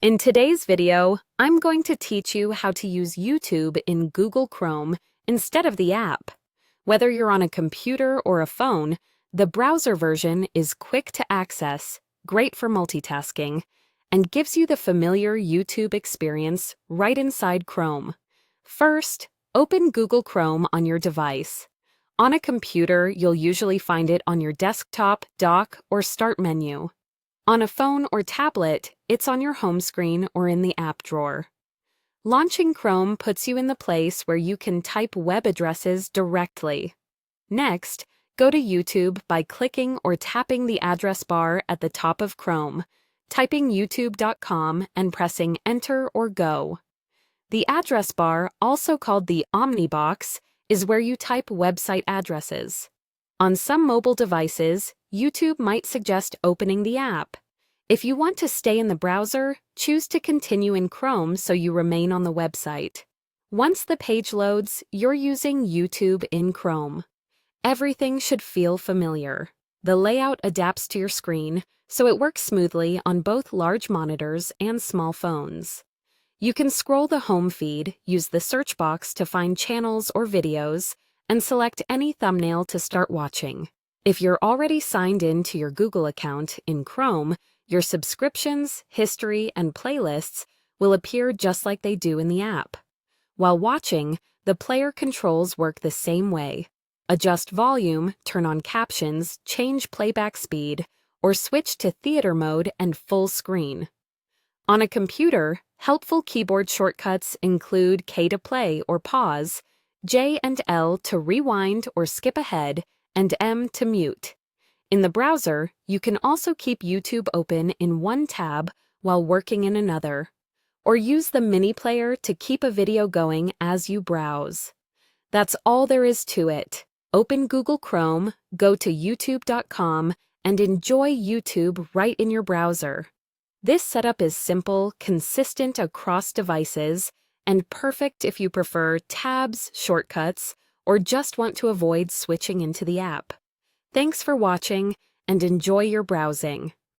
In today's video, I'm going to teach you how to use YouTube in Google Chrome instead of the app. Whether you're on a computer or a phone, the browser version is quick to access, great for multitasking, and gives you the familiar YouTube experience right inside Chrome. First, open Google Chrome on your device. On a computer, you'll usually find it on your desktop, dock, or start menu. On a phone or tablet, it's on your home screen or in the app drawer. Launching Chrome puts you in the place where you can type web addresses directly. Next, go to YouTube by clicking or tapping the address bar at the top of Chrome, typing youtube.com and pressing Enter or Go. The address bar, also called the Omnibox, is where you type website addresses. On some mobile devices, YouTube might suggest opening the app. If you want to stay in the browser, choose to continue in Chrome so you remain on the website. Once the page loads, you're using YouTube in Chrome. Everything should feel familiar. The layout adapts to your screen, so it works smoothly on both large monitors and small phones. You can scroll the home feed, use the search box to find channels or videos, and select any thumbnail to start watching. If you're already signed in to your Google account in Chrome, your subscriptions, history, and playlists will appear just like they do in the app. While watching, the player controls work the same way. Adjust volume, turn on captions, change playback speed, or switch to theater mode and full screen. On a computer, helpful keyboard shortcuts include K to play or pause, J and L to rewind or skip ahead, and M to mute. In the browser, you can also keep YouTube open in one tab while working in another, or use the mini player to keep a video going as you browse. That's all there is to it. Open Google Chrome, go to youtube.com, and enjoy YouTube right in your browser. This setup is simple, consistent across devices, and perfect if you prefer tabs, shortcuts, or just want to avoid switching into the app. Thanks for watching, and enjoy your browsing.